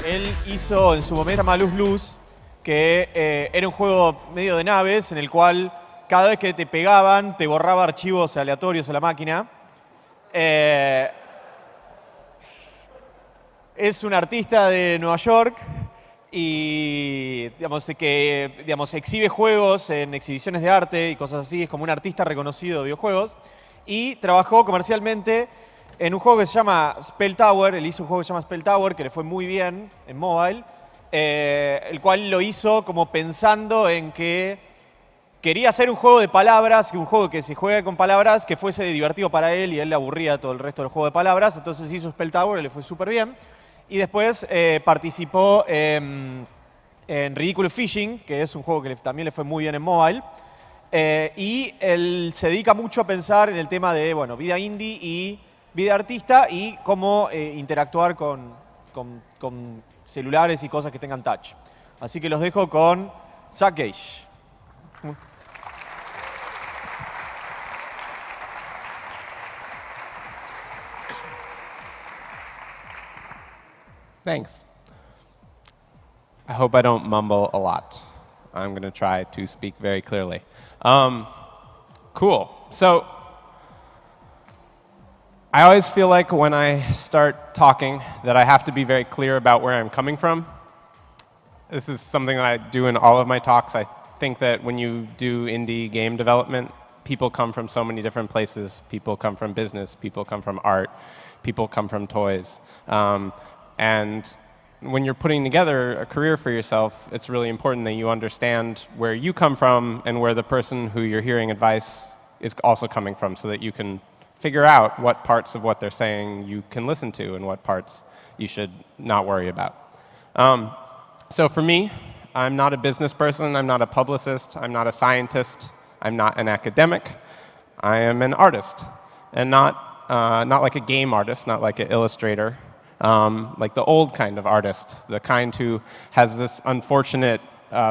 Él hizo en su momento llama Luz Luz, que era un juego medio de naves en el cual cada vez que te pegaban te borraba archivos aleatorios a la máquina. Es un artista de Nueva York y que exhibe juegos en exhibiciones de arte y cosas así. Es como un artista reconocido de videojuegos. Y trabajó comercialmente en un juego que se llama Spell Tower. Él hizo un juego que se llama Spell Tower, que le fue muy bien en mobile, el cual lo hizo como pensando en que quería hacer un juego de palabras, un juego que se juegue con palabras, que fuese divertido para él, y él le aburría todo el resto del juego de palabras. Entonces hizo Spell Tower y le fue súper bien. Y después participó en Ridiculous Fishing, que es un juego que también le fue muy bien en mobile. Y él se dedica mucho a pensar en el tema de vida indie y vida artista y cómo interactuar con celulares y cosas que tengan touch. Así que los dejo con Zack Gage. Thanks. I hope I don't mumble a lot. I'm going to try to speak very clearly. Cool. So I always feel like when I start talking that I have to be very clear about where I'm coming from. This is something that I do in all of my talks. I think that when you do indie game development, people come from so many different places. People come from business. People come from art. People come from toys. And when you're putting together a career for yourself, it's really important that you understand where you come from and where the person who you're hearing advice is also coming from, so that you can figure out what parts of what they're saying you can listen to and what parts you should not worry about. So for me, I'm not a business person. I'm not a publicist. I'm not a scientist. I'm not an academic. I am an artist, and not like a game artist, not like an illustrator. Like the old kind of artist, the kind who has this unfortunate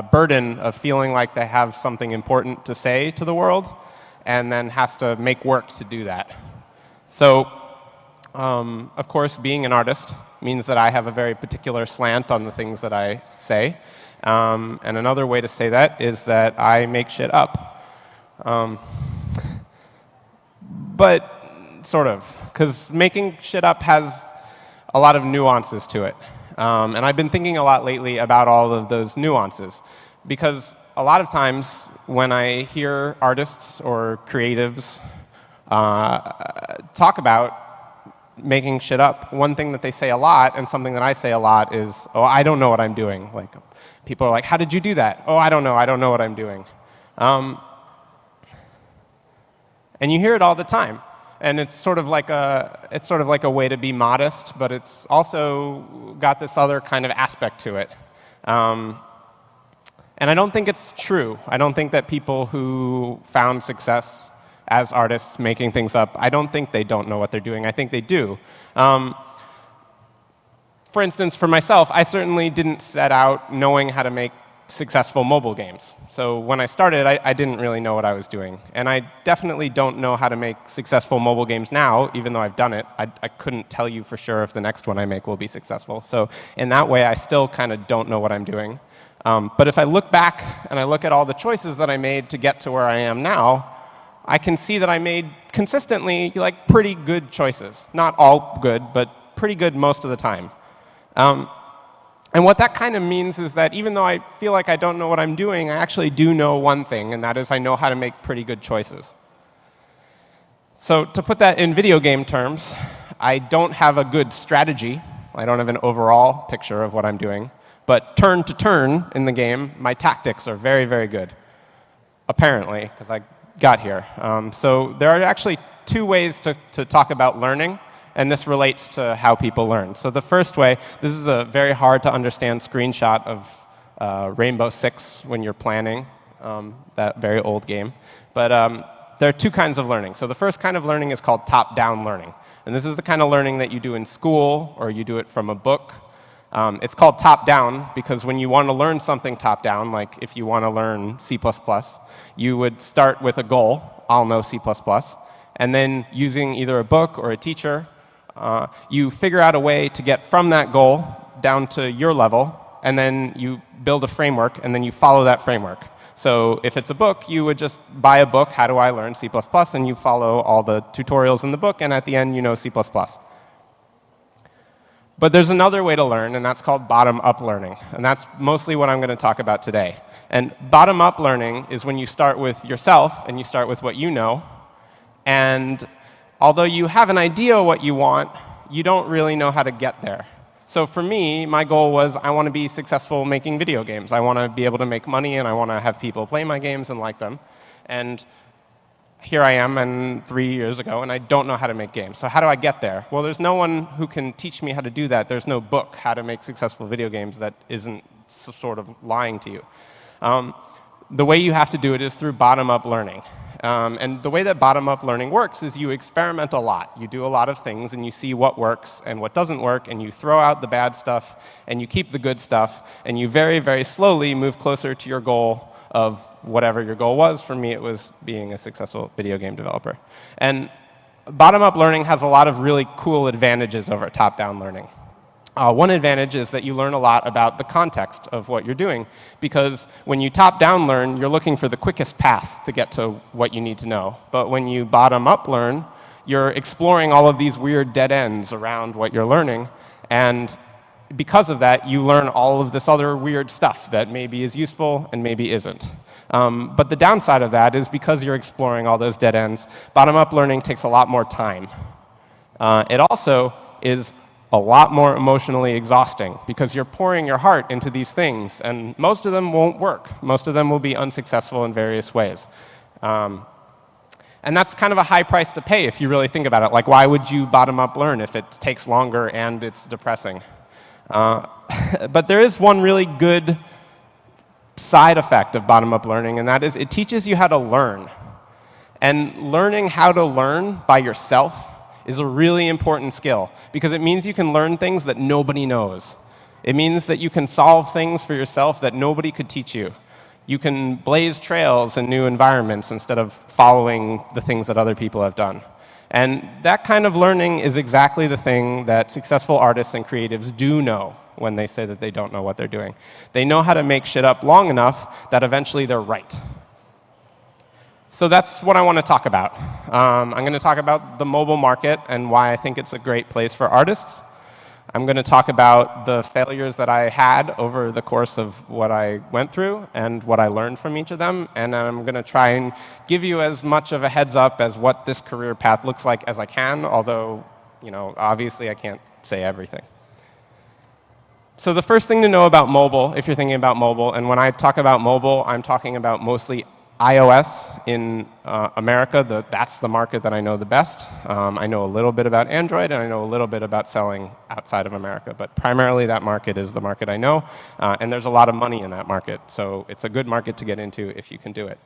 burden of feeling like they have something important to say to the world, and then has to make work to do that. So, of course, being an artist means that I have a very particular slant on the things that I say. And another way to say that is that I make shit up. But sort of, because making shit up has a lot of nuances to it. And I've been thinking a lot lately about all of those nuances, because a lot of times when I hear artists or creatives talk about making shit up, one thing that they say a lot, and something that I say a lot, is, oh, I don't know what I'm doing. Like, people are like, how did you do that? Oh, I don't know what I'm doing. And you hear it all the time. And it's sort of like a way to be modest, but it's also got this other kind of aspect to it. And I don't think it's true. I don't think that people who found success as artists making things up, I don't think they don't know what they're doing. I think they do. For instance, for myself, I certainly didn't set out knowing how to make successful mobile games. So when I started, I didn't really know what I was doing. And I definitely don't know how to make successful mobile games now, even though I've done it. I couldn't tell you for sure if the next one I make will be successful. So in that way, I still kind of don't know what I'm doing. But if I look back and I look at all the choices that I made to get to where I am now, I can see that I made consistently like pretty good choices. Not all good, but pretty good most of the time. And what that kind of means is that even though I feel like I don't know what I'm doing, I actually do know one thing, and that is I know how to make pretty good choices. So to put that in video game terms, I don't have a good strategy. I don't have an overall picture of what I'm doing. But turn to turn in the game, my tactics are very, very good, apparently, because I got here. So there are actually two ways to talk about learning. And this relates to how people learn. So the first way, this is a very hard to understand screenshot of Rainbow Six when you're planning, that very old game. But there are two kinds of learning. So the first kind of learning is called top-down learning. And this is the kind of learning that you do in school, or you do it from a book. It's called top-down because when you want to learn something top-down, like if you want to learn C++, you would start with a goal, I'll know C++, and then using either a book or a teacher, you figure out a way to get from that goal down to your level, and then you build a framework, and then you follow that framework. So if it's a book, you would just buy a book, How Do I Learn C++, and you follow all the tutorials in the book, and at the end, you know C++. But there's another way to learn, and that's called bottom-up learning. And that's mostly what I'm going to talk about today. And bottom-up learning is when you start with yourself, and you start with what you know. And although you have an idea what you want, you don't really know how to get there. So for me, my goal was I want to be successful making video games. I want to be able to make money, and I want to have people play my games and like them. And here I am, and 3 years ago, and I don't know how to make games. So how do I get there? Well, there's no one who can teach me how to do that. There's no book, How to Make Successful Video Games, that isn't sort of lying to you. The way you have to do it is through bottom-up learning. And the way that bottom-up learning works is you experiment a lot. You do a lot of things, and you see what works and what doesn't work, and you throw out the bad stuff, and you keep the good stuff, and you very, very slowly move closer to your goal of whatever your goal was. For me, it was being a successful video game developer. And bottom-up learning has a lot of really cool advantages over top-down learning. One advantage is that you learn a lot about the context of what you're doing, because when you top-down learn, you're looking for the quickest path to get to what you need to know. But when you bottom-up learn, you're exploring all of these weird dead ends around what you're learning, and because of that, you learn all of this other weird stuff that maybe is useful and maybe isn't. But the downside of that is because you're exploring all those dead ends, bottom-up learning takes a lot more time. It also is a lot more emotionally exhausting because you're pouring your heart into these things, and most of them won't work. Most of them will be unsuccessful in various ways. And that's kind of a high price to pay if you really think about it. Like, why would you bottom-up learn if it takes longer and it's depressing? But there is one really good side effect of bottom-up learning, and that is it teaches you how to learn. And learning how to learn by yourself is a really important skill, because it means you can learn things that nobody knows. It means that you can solve things for yourself that nobody could teach you. You can blaze trails in new environments instead of following the things that other people have done. And that kind of learning is exactly the thing that successful artists and creatives do know when they say that they don't know what they're doing. They know how to make shit up long enough that eventually they're right. So that's what I want to talk about. I'm going to talk about the mobile market and why I think it's a great place for artists. I'm going to talk about the failures that I had over the course of what I went through and what I learned from each of them. And I'm going to try and give you as much of a heads up as what this career path looks like as I can, although, obviously I can't say everything. So the first thing to know about mobile, if you're thinking about mobile, and when I talk about mobile, I'm talking about mostly iOS in America. That's the market that I know the best. I know a little bit about Android, and I know a little bit about selling outside of America. But primarily, that market is the market I know. And there's a lot of money in that market. So it's a good market to get into if you can do it.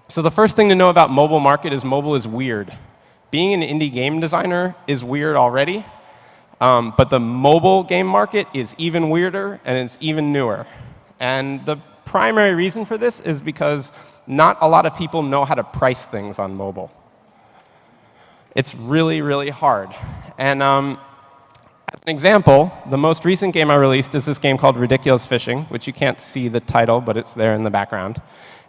So the first thing to know about mobile market is mobile is weird. Being an indie game designer is weird already. But the mobile game market is even weirder, and it's even newer. And the primary reason for this is because not a lot of people know how to price things on mobile. It's really, really hard. And as an example, the most recent game I released is this game called Ridiculous Fishing, which you can't see the title, but it's there in the background.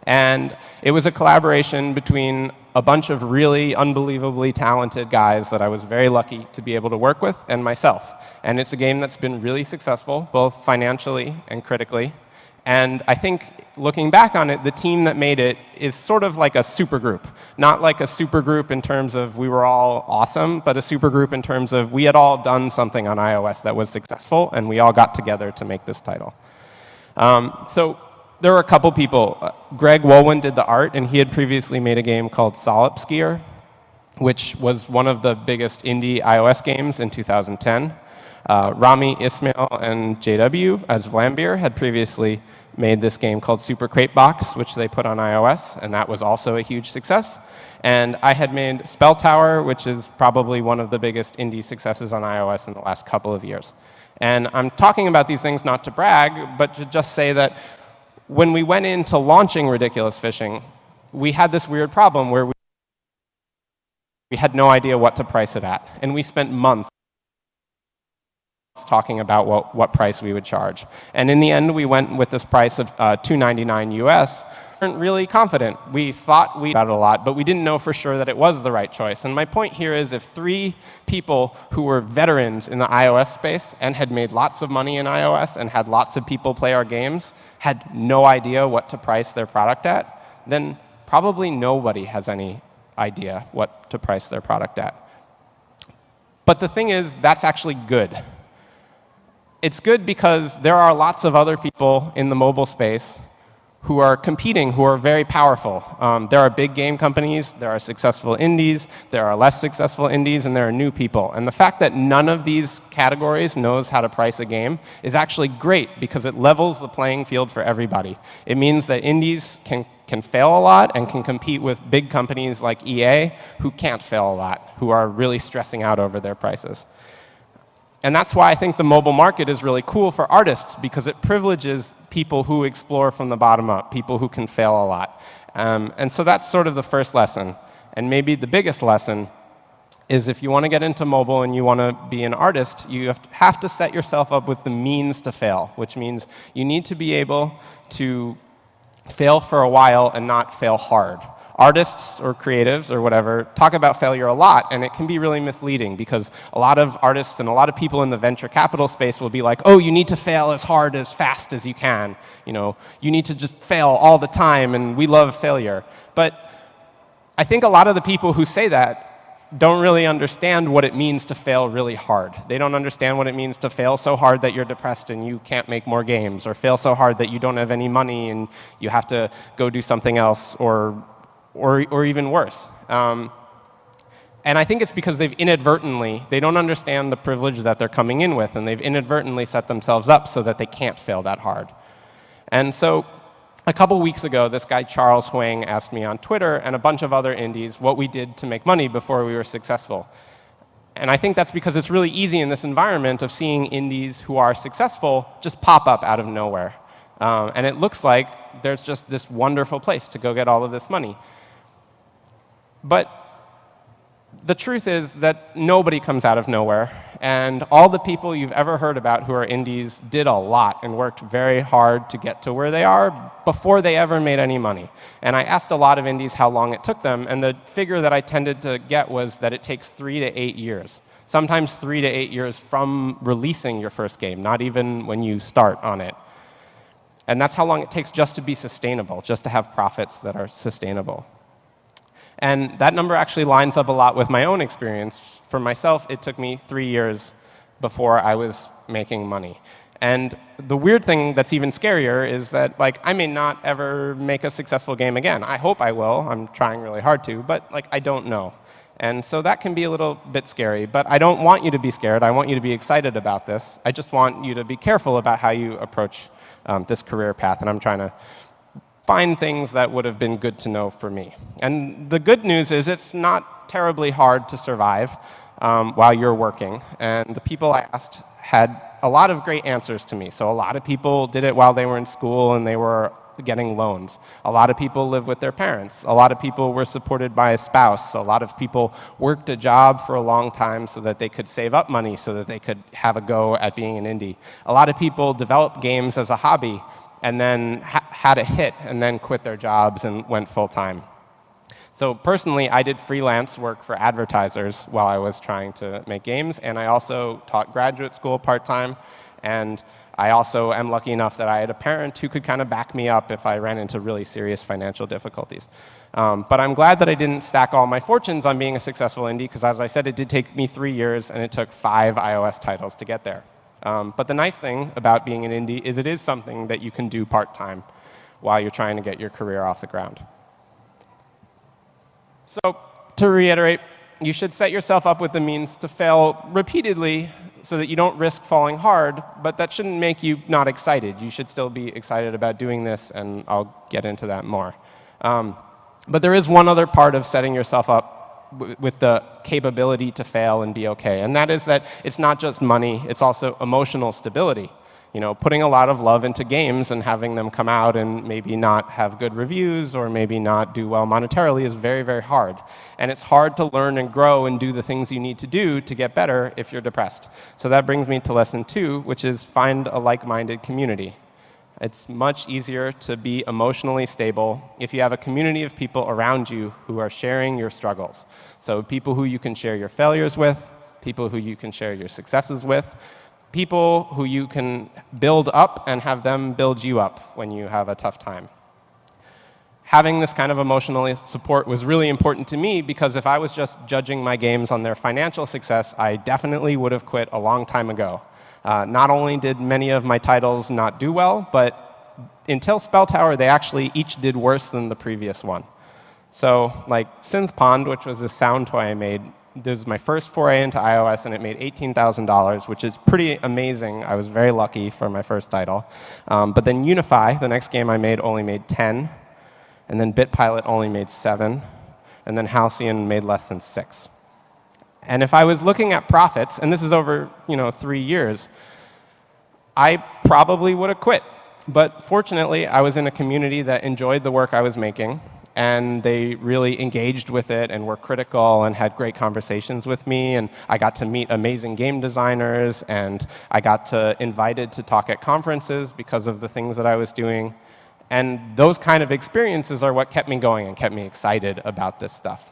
And it was a collaboration between a bunch of really unbelievably talented guys that I was very lucky to be able to work with, and myself. And it's a game that's been really successful, both financially and critically. And I think, looking back on it, the team that made it is sort of like a supergroup. Not like a supergroup in terms of we were all awesome, but a supergroup in terms of we had all done something on iOS that was successful, and we all got together to make this title. So there were a couple people. Greg Wolwin did the art, and he had previously made a game called Solip Skier, which was one of the biggest indie iOS games in 2010. Rami Ismail and JW as Vlambeer had previously made this game called Super Crate Box, which they put on iOS, and that was also a huge success. And I had made Spell Tower, which is probably one of the biggest indie successes on iOS in the last couple of years. And I'm talking about these things not to brag, but to just say that when we went into launching Ridiculous Fishing, we had this weird problem where we had no idea what to price it at. And we spent months talking about what price we would charge. And in the end, we went with this price of $299 US. We weren't really confident. We thought we got it a lot, but we didn't know for sure that it was the right choice. And my point here is if 3 people who were veterans in the iOS space and had made lots of money in iOS and had lots of people play our games had no idea what to price their product at, then probably nobody has any idea what to price their product at. But the thing is, that's actually good. It's good because there are lots of other people in the mobile space who are competing, who are very powerful. There are big game companies, there are successful indies, there are less successful indies, and there are new people. And the fact that none of these categories knows how to price a game is actually great because it levels the playing field for everybody. It means that indies can fail a lot and can compete with big companies like EA who can't fail a lot, who are really stressing out over their prices. And that's why I think the mobile market is really cool for artists, because it privileges people who explore from the bottom up, people who can fail a lot. And so that's sort of the first lesson. And maybe the biggest lesson is if you want to get into mobile and you want to be an artist, you have to set yourself up with the means to fail, which means you need to be able to fail for a while and not fail hard. Artists or creatives or whatever talk about failure a lot, and it can be really misleading because a lot of artists and a lot of people in the venture capital space will be like, oh, you need to fail as hard, as fast as you can. You know, you need to just fail all the time, and we love failure. But I think a lot of the people who say that don't really understand what it means to fail really hard. They don't understand what it means to fail so hard that you're depressed and you can't make more games, or fail so hard that you don't have any money and you have to go do something else, or even worse. And I think it's because they don't understand the privilege that they're coming in with, and they've inadvertently set themselves up so that they can't fail that hard. And so a couple weeks ago, this guy Charles Huang asked me on Twitter and a bunch of other indies what we did to make money before we were successful. And I think that's because it's really easy in this environment of seeing indies who are successful just pop up out of nowhere. And it looks like there's just this wonderful place to go get all of this money. But the truth is that nobody comes out of nowhere, and all the people you've ever heard about who are indies did a lot and worked very hard to get to where they are before they ever made any money. And I asked a lot of indies how long it took them, and the figure that I tended to get was that it takes 3 to 8 years. Sometimes 3 to 8 years from releasing your first game, not even when you start on it. And that's how long it takes just to be sustainable, just to have profits that are sustainable. And that number actually lines up a lot with my own experience. For myself, it took me 3 years before I was making money. And the weird thing that's even scarier is that, like, I may not ever make a successful game again. I hope I will. I'm trying really hard to, but like, I don't know. And so that can be a little bit scary. But I don't want you to be scared. I want you to be excited about this. I just want you to be careful about how you approach this career path. And I'm trying to find things that would have been good to know for me. And the good news is it's not terribly hard to survive while you're working. And the people I asked had a lot of great answers to me. So a lot of people did it while they were in school and they were getting loans. A lot of people live with their parents. A lot of people were supported by a spouse. A lot of people worked a job for a long time so that they could save up money so that they could have a go at being an indie. A lot of people developed games as a hobby and then had a hit and then quit their jobs and went full-time. So personally, I did freelance work for advertisers while I was trying to make games, and I also taught graduate school part-time, and I also am lucky enough that I had a parent who could kind of back me up if I ran into really serious financial difficulties. But I'm glad that I didn't stack all my fortunes on being a successful indie, because as I said, it did take me 3 years, and it took 5 iOS titles to get there. But the nice thing about being an indie is it is something that you can do part-time while you're trying to get your career off the ground. So to reiterate, you should set yourself up with the means to fail repeatedly so that you don't risk falling hard, but that shouldn't make you not excited. You should still be excited about doing this, and I'll get into that more. But there is one other part of setting yourself up with the capability to fail and be okay, and that is that it's not just money, it's also emotional stability. Putting a lot of love into games and having them come out and maybe not have good reviews or maybe not do well monetarily is very, very hard. And it's hard to learn and grow and do the things you need to do to get better if you're depressed. So that brings me to lesson 2, which is find a like-minded community. It's much easier to be emotionally stable if you have a community of people around you who are sharing your struggles. So people who you can share your failures with, people who you can share your successes with, people who you can build up and have them build you up when you have a tough time. Having this kind of emotional support was really important to me because if I was just judging my games on their financial success, I definitely would have quit a long time ago. Not only did many of my titles not do well, but until Spell Tower, they actually each did worse than the previous one. So like Synth Pond, which was a sound toy I made, this was my first foray into iOS, and it made $18,000, which is pretty amazing. I was very lucky for my first title. But then Unify, the next game I made, only made 10. And then BitPilot only made 7. And then Halcyon made less than 6. And if I was looking at profits, and this is over 3 years, I probably would have quit. But fortunately, I was in a community that enjoyed the work I was making, and they really engaged with it and were critical and had great conversations with me. And I got to meet amazing game designers, and I got invited to talk at conferences because of the things that I was doing. And those kind of experiences are what kept me going and kept me excited about this stuff.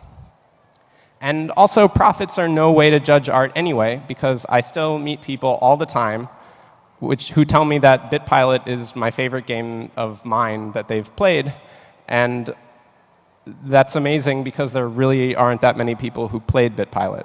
And also, profits are no way to judge art anyway, because I still meet people all the time who tell me that BitPilot is my favorite game of mine that they've played. And that's amazing because there really aren't that many people who played BitPilot.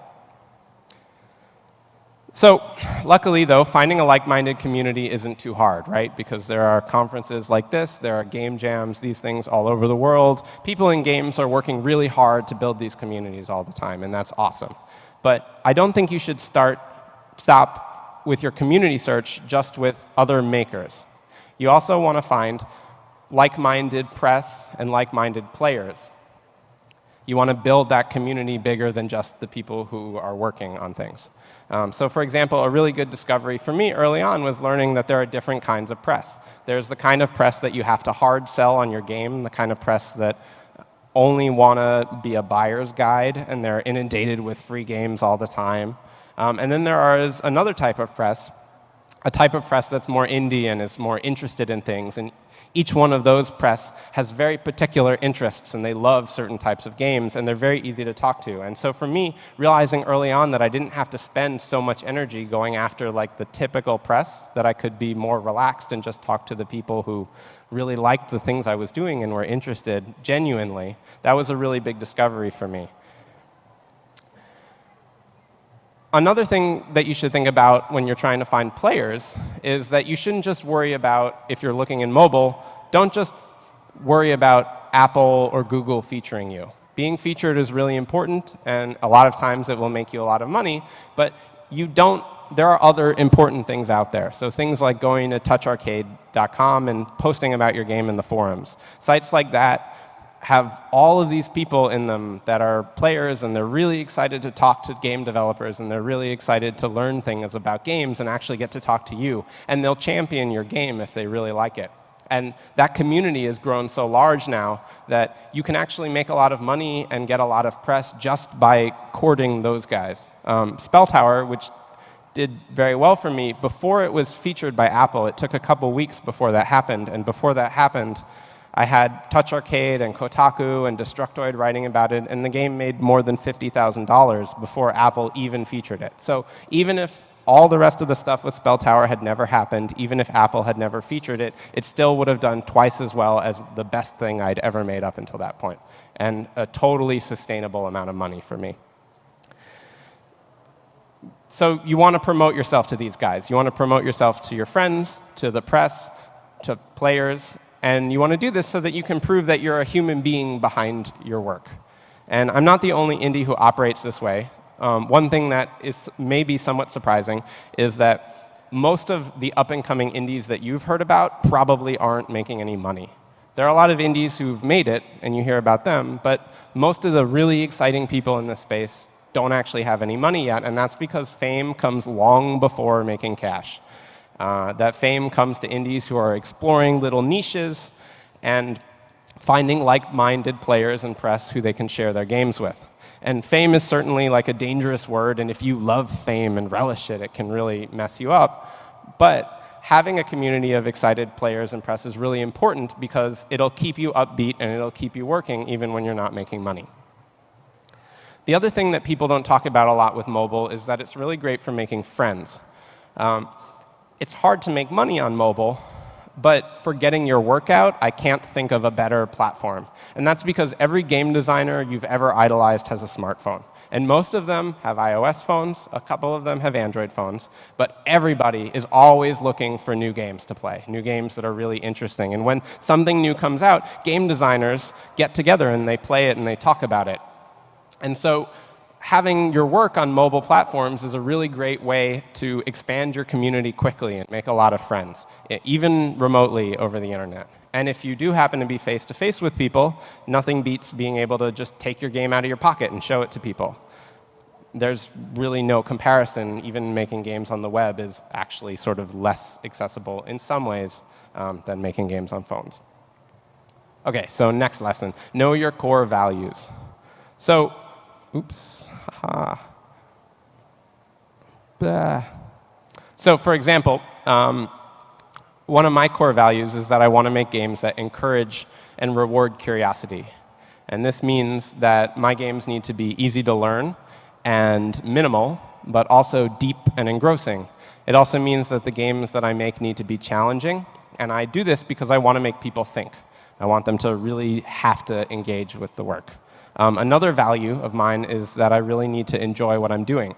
So luckily, though, finding a like-minded community isn't too hard, right? Because there are conferences like this, there are game jams, these things all over the world. People in games are working really hard to build these communities all the time, and that's awesome. But I don't think you should stop with your community search just with other makers. You also want to find like-minded press and like-minded players. You want to build that community bigger than just the people who are working on things. So for example, a really good discovery for me early on was learning that there are different kinds of press. There's the kind of press that you have to hard sell on your game, the kind of press that only want to be a buyer's guide, and they're inundated with free games all the time. And then there is another type of press, a type of press that's more indie and is more interested in things. And each one of those press has very particular interests, and they love certain types of games, and they're very easy to talk to. And so for me, realizing early on that I didn't have to spend so much energy going after like the typical press, that I could be more relaxed and just talk to the people who really liked the things I was doing and were interested genuinely, that was a really big discovery for me. Another thing that you should think about when you're trying to find players is that you shouldn't just worry about, if you're looking in mobile, don't just worry about Apple or Google featuring you. Being featured is really important, and a lot of times it will make you a lot of money, but there are other important things out there. So things like going to toucharcade.com and posting about your game in the forums. Sites like that have all of these people in them that are players, and they're really excited to talk to game developers, and they're really excited to learn things about games and actually get to talk to you. And they'll champion your game if they really like it. And that community has grown so large now that you can actually make a lot of money and get a lot of press just by courting those guys. Spell Tower, which did very well for me, before it was featured by Apple, it took a couple weeks before that happened. And before that happened, I had Touch Arcade and Kotaku and Destructoid writing about it, and the game made more than $50,000 before Apple even featured it. So even if all the rest of the stuff with Spell Tower had never happened, even if Apple had never featured it, it still would have done twice as well as the best thing I'd ever made up until that point, and a totally sustainable amount of money for me. So you want to promote yourself to these guys. You want to promote yourself to your friends, to the press, to players. And you want to do this so that you can prove that you're a human being behind your work. And I'm not the only indie who operates this way. One thing that is maybe somewhat surprising is that most of the up-and-coming indies that you've heard about probably aren't making any money. There are a lot of indies who've made it, and you hear about them, but most of the really exciting people in this space don't actually have any money yet, and that's because fame comes long before making cash. That fame comes to indies who are exploring little niches and finding like-minded players and press who they can share their games with. And fame is certainly like a dangerous word, and if you love fame and relish it, it can really mess you up. But having a community of excited players and press is really important because it'll keep you upbeat and it'll keep you working even when you're not making money. The other thing that people don't talk about a lot with mobile is that it's really great for making friends. It's hard to make money on mobile, but for getting your work out, I can't think of a better platform. And that's because every game designer you've ever idolized has a smartphone. And most of them have iOS phones, a couple of them have Android phones, but everybody is always looking for new games to play, new games that are really interesting. And when something new comes out, game designers get together and they play it and they talk about it. And so having your work on mobile platforms is a really great way to expand your community quickly and make a lot of friends, even remotely over the internet. And if you do happen to be face-to-face with people, nothing beats being able to just take your game out of your pocket and show it to people. There's really no comparison. Even making games on the web is actually sort of less accessible in some ways than making games on phones. OK, so next lesson, know your core values. So, So for example, one of my core values is that I want to make games that encourage and reward curiosity. And this means that my games need to be easy to learn and minimal, but also deep and engrossing. It also means that the games that I make need to be challenging. And I do this because I want to make people think. I want them to really have to engage with the work. Another value of mine is that I really need to enjoy what I'm doing.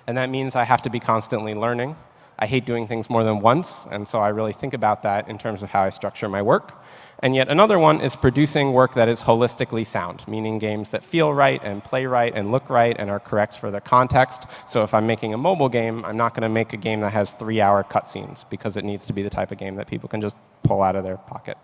And that means I have to be constantly learning. I hate doing things more than once, and so I really think about that in terms of how I structure my work. And yet another one is producing work that is holistically sound, meaning games that feel right and play right and look right and are correct for their context. So if I'm making a mobile game, I'm not going to make a game that has 3-hour cutscenes, because it needs to be the type of game that people can just pull out of their pocket.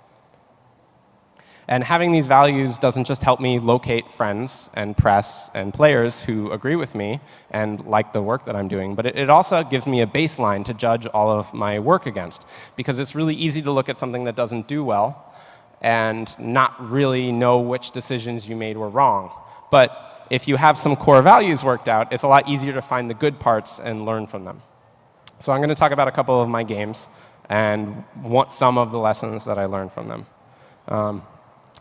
And having these values doesn't just help me locate friends and press and players who agree with me and like the work that I'm doing, but it also gives me a baseline to judge all of my work against. Because it's really easy to look at something that doesn't do well and not really know which decisions you made were wrong. But if you have some core values worked out, it's a lot easier to find the good parts and learn from them. So I'm going to talk about a couple of my games and some of the lessons that I learned from them.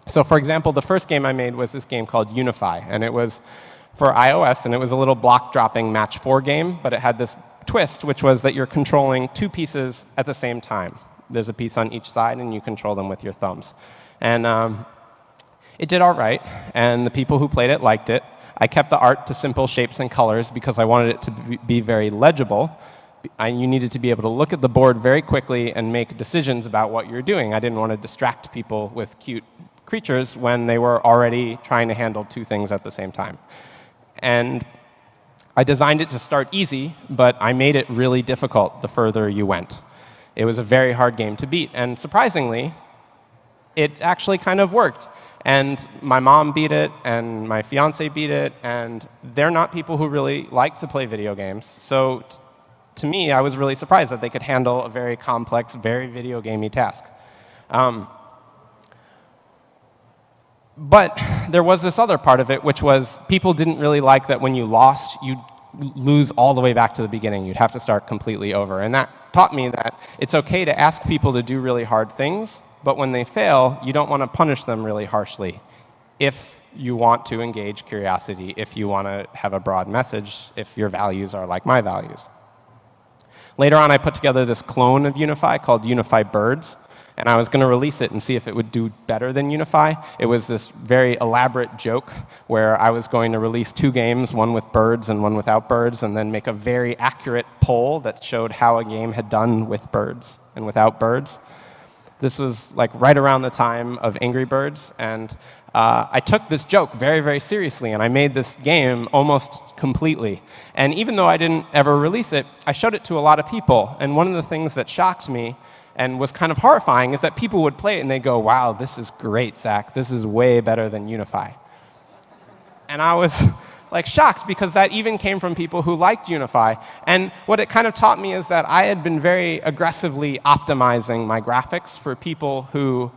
So for example, the first game I made was this game called Unify. And it was for iOS, and it was a little block-dropping match 4 game. But it had this twist, which was that you're controlling 2 pieces at the same time. There's a piece on each side, and you control them with your thumbs. And it did all right, and the people who played it liked it. I kept the art to simple shapes and colors because I wanted it to be very legible. You needed to be able to look at the board very quickly and make decisions about what you're doing. I didn't want to distract people with cute creatures when they were already trying to handle 2 things at the same time. And I designed it to start easy, but I made it really difficult the further you went. It was a very hard game to beat. And surprisingly, it actually kind of worked. And my mom beat it, and my fiance beat it, and they're not people who really like to play video games. So to me, I was really surprised that they could handle a very complex, very video gamey task. But there was this other part of it, which was people didn't really like that when you lost, you'd lose all the way back to the beginning. You'd have to start completely over. And that taught me that it's OK to ask people to do really hard things, but when they fail, you don't want to punish them really harshly if you want to engage curiosity, if you want to have a broad message, if your values are like my values. Later on, I put together this clone of Unify called Unify Birds. And I was going to release it and see if it would do better than Unify. It was this very elaborate joke where I was going to release 2 games, one with birds and one without birds, and then make a very accurate poll that showed how a game had done with birds and without birds. This was like right around the time of Angry Birds. And I took this joke very, very seriously, and I made this game almost completely. And even though I didn't ever release it, I showed it to a lot of people. And one of the things that shocked me and was kind of horrifying is that people would play it and they'd go, wow, this is great, Zack. This is way better than Unify. And I was like shocked, because that even came from people who liked Unify. And what it kind of taught me is that I had been very aggressively optimizing my graphics for people who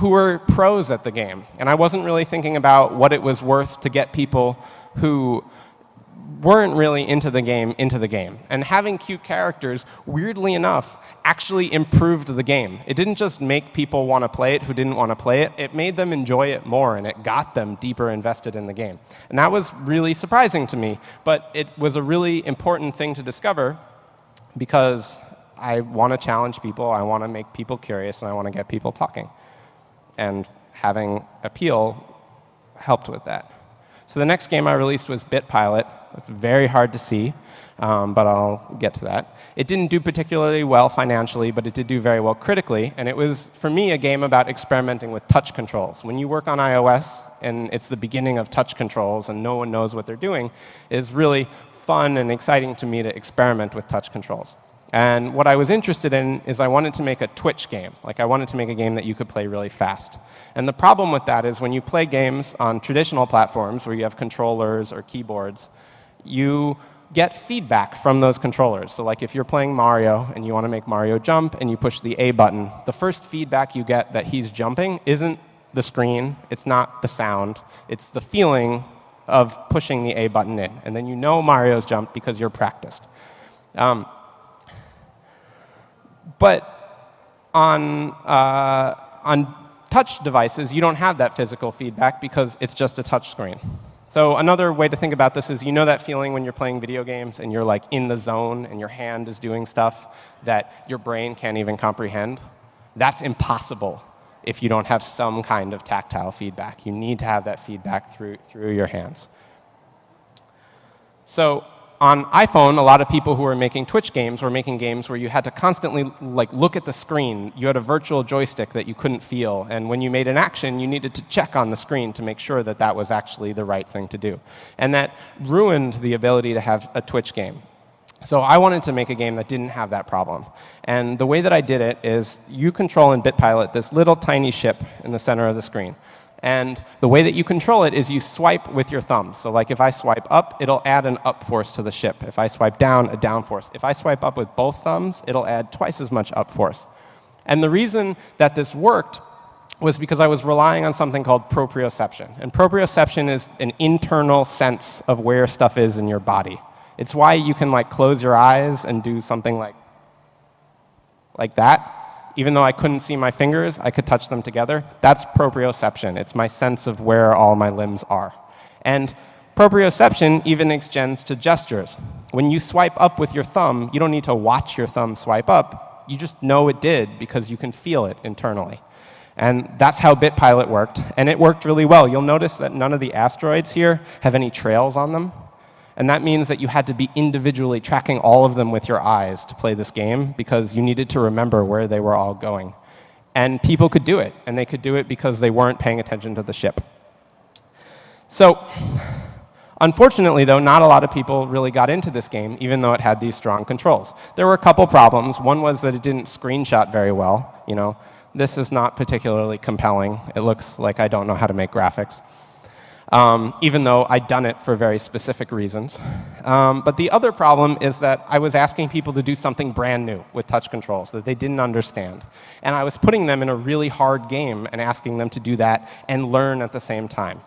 were pros at the game. And I wasn't really thinking about what it was worth to get people who weren't really into the game. And having cute characters, weirdly enough, actually improved the game. It didn't just make people want to play it who didn't want to play it. It made them enjoy it more, and it got them deeper invested in the game. And that was really surprising to me. But it was a really important thing to discover, because I want to challenge people, I want to make people curious, and I want to get people talking. And having appeal helped with that. So the next game I released was BitPilot. It's very hard to see, but I'll get to that. It didn't do particularly well financially, but it did do very well critically. And it was, for me, a game about experimenting with touch controls. When you work on iOS, and it's the beginning of touch controls, and no one knows what they're doing, it's really fun and exciting to me to experiment with touch controls. And what I was interested in is I wanted to make a Twitch game. Like, I wanted to make a game that you could play really fast. And the problem with that is when you play games on traditional platforms where you have controllers or keyboards, you get feedback from those controllers. So like if you're playing Mario and you want to make Mario jump and you push the A button, the first feedback you get that he's jumping isn't the screen, it's not the sound, it's the feeling of pushing the A button in. And then you know Mario's jumped because you're practiced. But on touch devices, you don't have that physical feedback because it's just a touch screen. So another way to think about this is, you know that feeling when you're playing video games and you're like in the zone and your hand is doing stuff that your brain can't even comprehend? That's impossible if you don't have some kind of tactile feedback. You need to have that feedback through your hands. So on iPhone, a lot of people who were making Twitch games were making games where you had to constantly look at the screen. You had a virtual joystick that you couldn't feel. And when you made an action, you needed to check on the screen to make sure that that was actually the right thing to do. And that ruined the ability to have a Twitch game. So I wanted to make a game that didn't have that problem. And the way that I did it is you control in BitPilot this little tiny ship in the center of the screen. And the way that you control it is you swipe with your thumbs. So like if I swipe up, it'll add an up force to the ship. If I swipe down, a down force. If I swipe up with both thumbs, it'll add twice as much up force. And the reason that this worked was because I was relying on something called proprioception. And proprioception is an internal sense of where stuff is in your body. It's why you can like close your eyes and do something like that. Even though I couldn't see my fingers, I could touch them together. That's proprioception. It's my sense of where all my limbs are. And proprioception even extends to gestures. When you swipe up with your thumb, you don't need to watch your thumb swipe up. You just know it did because you can feel it internally. And that's how BitPilot worked. And it worked really well. You'll notice that none of the asteroids here have any trails on them. And that means that you had to be individually tracking all of them with your eyes to play this game because you needed to remember where they were all going. And people could do it. And they could do it because they weren't paying attention to the ship. So unfortunately, though, not a lot of people really got into this game, even though it had these strong controls. There were a couple problems. One was that it didn't screenshot very well. You know, this is not particularly compelling. It looks like I don't know how to make graphics. Even though I'd done it for very specific reasons. But the other problem is that I was asking people to do something brand new with touch controls that they didn't understand. And I was putting them in a really hard game and asking them to do that and learn at the same time.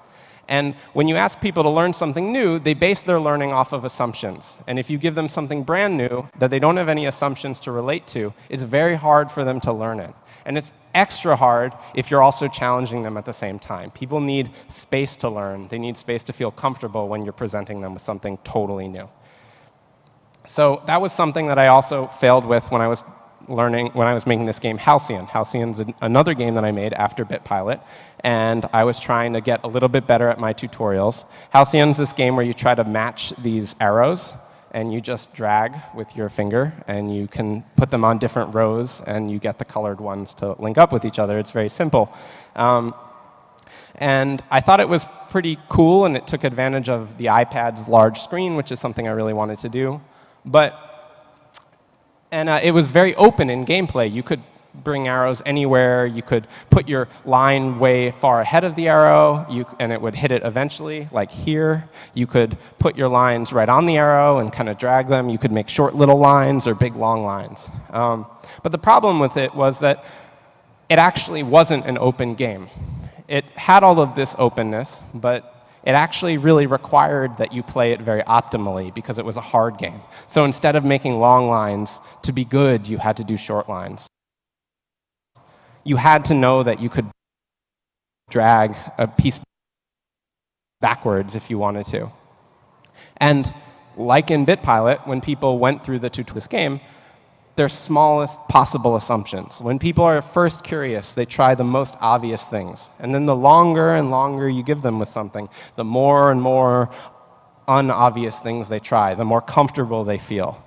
And when you ask people to learn something new, they base their learning off of assumptions. And if you give them something brand new that they don't have any assumptions to relate to, it's very hard for them to learn it. And it's extra hard if you're also challenging them at the same time. People need space to learn. They need space to feel comfortable when you're presenting them with something totally new. So that was something that I also failed with when I was making this game, Halcyon. Halcyon's another game that I made after BitPilot, and I was trying to get a little bit better at my tutorials. Halcyon's this game where you try to match these arrows, and you just drag with your finger, and you can put them on different rows, and you get the colored ones to link up with each other. It's very simple. And I thought it was pretty cool, and it took advantage of the iPad's large screen, which is something I really wanted to do. But it was very open in gameplay. You could bring arrows anywhere. You could put your line way far ahead of the arrow, and it would hit it eventually, like here. You could put your lines right on the arrow and kind of drag them. You could make short little lines or big long lines. But the problem with it was that it actually wasn't an open game. It had all of this openness, but it actually really required that you play it very optimally because it was a hard game. So instead of making long lines, to be good, you had to do short lines. You had to know that you could drag a piece backwards if you wanted to. And like in BitPilot, when people went through the tutorial of this game, their smallest possible assumptions. When people are first curious, they try the most obvious things. And then the longer and longer you give them with something, the more and more unobvious things they try, the more comfortable they feel.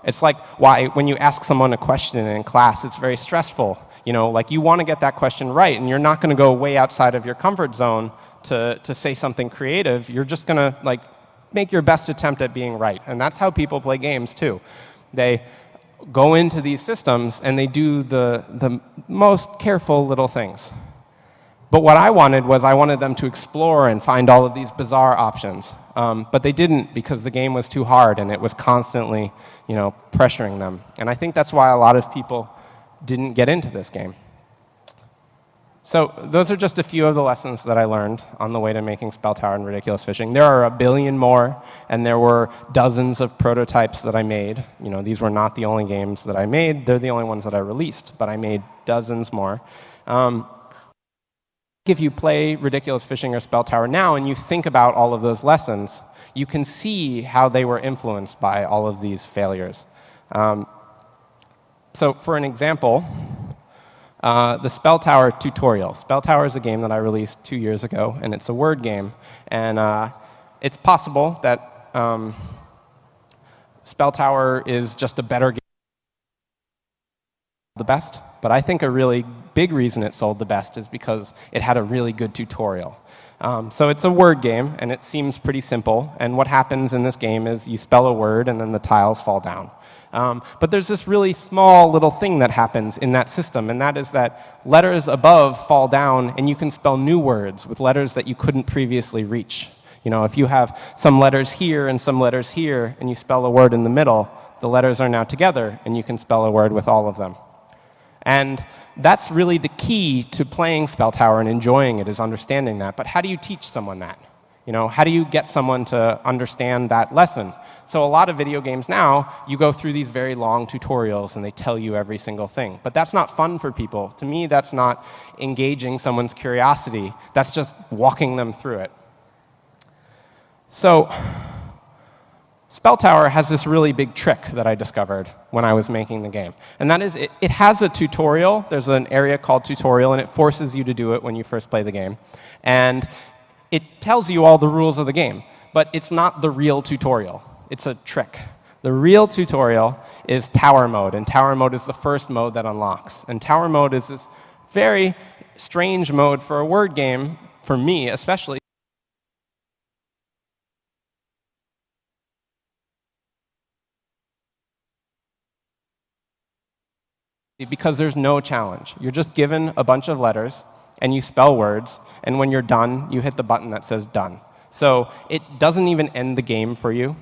It's like why when you ask someone a question in class, it's very stressful. You know, like you want to get that question right, and you're not going to go way outside of your comfort zone to say something creative. You're just going to like make your best attempt at being right. And that's how people play games too. They go into these systems and they do the most careful little things. But what I wanted was I wanted them to explore and find all of these bizarre options. But they didn't because the game was too hard and it was constantly, you know, pressuring them. And I think that's why a lot of people didn't get into this game. So those are just a few of the lessons that I learned on the way to making Spell Tower and Ridiculous Fishing. There are a billion more, and there were dozens of prototypes that I made. You know, these were not the only games that I made. They're the only ones that I released, but I made dozens more. If you play Ridiculous Fishing or Spell Tower now and you think about all of those lessons, you can see how they were influenced by all of these failures. So for an example, the Spell Tower tutorial. Spell Tower is a game that I released 2 years ago, and it's a word game. And it's possible that Spell Tower is just a better game, the best. But I think a really big reason it sold the best is because it had a really good tutorial. So it's a word game, and it seems pretty simple. And what happens in this game is you spell a word, and then the tiles fall down. But there's this really small little thing that happens in that system, and that is that letters above fall down, and you can spell new words with letters that you couldn't previously reach. You know, if you have some letters here and some letters here, and you spell a word in the middle, the letters are now together, and you can spell a word with all of them. And that's really the key to playing Spell Tower and enjoying it, is understanding that. But how do you teach someone that? You know, how do you get someone to understand that lesson? So a lot of video games now, you go through these very long tutorials, and they tell you every single thing. But that's not fun for people. To me, that's not engaging someone's curiosity. That's just walking them through it. So Spell Tower has this really big trick that I discovered when I was making the game. And that is, it has a tutorial. There's an area called tutorial, and it forces you to do it when you first play the game. And it tells you all the rules of the game. But it's not the real tutorial. It's a trick. The real tutorial is Tower Mode. And Tower Mode is the first mode that unlocks. And Tower Mode is this very strange mode for a word game, for me especially. Because there's no challenge. You're just given a bunch of letters, and you spell words, and when you're done, you hit the button that says done. So it doesn't even end the game for you.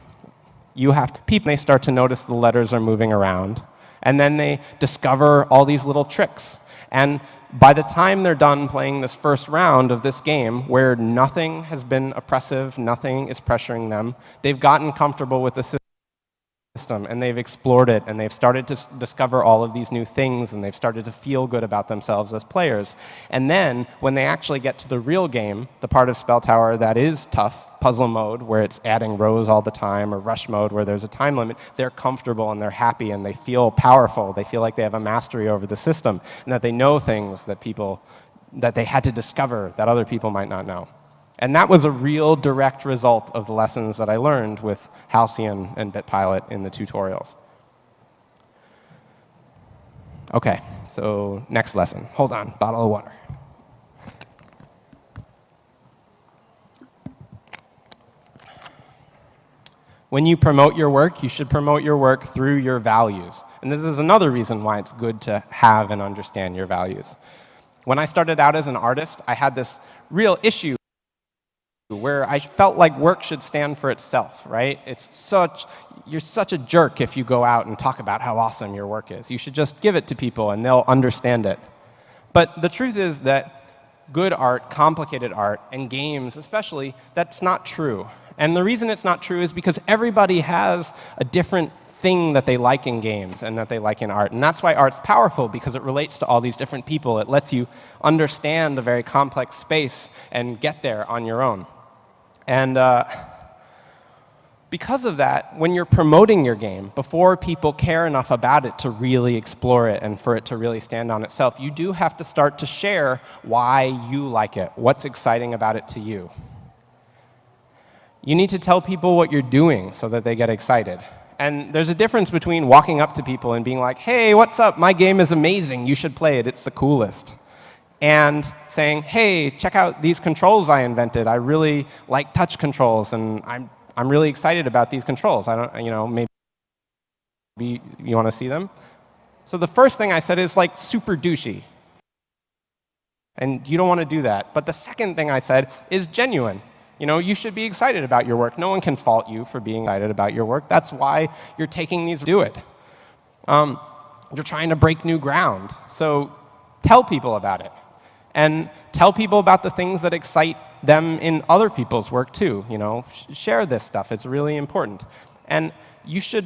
You have to, people, they start to notice the letters are moving around, and then they discover all these little tricks. And by the time they're done playing this first round of this game, where nothing has been oppressive, nothing is pressuring them, they've gotten comfortable with the system, and they've explored it, and they've started to discover all of these new things, and they've started to feel good about themselves as players. And then, when they actually get to the real game, the part of Spell Tower that is tough, puzzle mode, where it's adding rows all the time, or rush mode, where there's a time limit, they're comfortable, and they're happy, and they feel powerful. They feel like they have a mastery over the system, and that they know things that they had to discover that other people might not know. And that was a real direct result of the lessons that I learned with Halcyon and BitPilot in the tutorials. OK, so next lesson. Hold on, bottle of water. When you promote your work, you should promote your work through your values. And this is another reason why it's good to have and understand your values. When I started out as an artist, I had this real issue where I felt like work should stand for itself, right? You're such a jerk if you go out and talk about how awesome your work is. You should just give it to people and they'll understand it. But the truth is that good art, complicated art, and games especially, that's not true. And the reason it's not true is because everybody has a different thing that they like in games and that they like in art. And that's why art's powerful, because it relates to all these different people. It lets you understand a very complex space and get there on your own. And because of that, when you're promoting your game, before people care enough about it to really explore it and for it to really stand on itself, you do have to start to share why you like it, what's exciting about it to you. You need to tell people what you're doing so that they get excited. And there's a difference between walking up to people and being like, hey, what's up? My game is amazing. You should play it. It's the coolest. And saying, hey, check out these controls I invented. I really like touch controls, and I'm really excited about these controls. I don't, you know, maybe you want to see them. So the first thing I said is like super douchey. And you don't want to do that. But the second thing I said is genuine. You know, you should be excited about your work. No one can fault you for being excited about your work. That's why you're taking these to do it. You're trying to break new ground. So tell people about it. And tell people about the things that excite them in other people's work too. You know, share this stuff. It's really important. And you should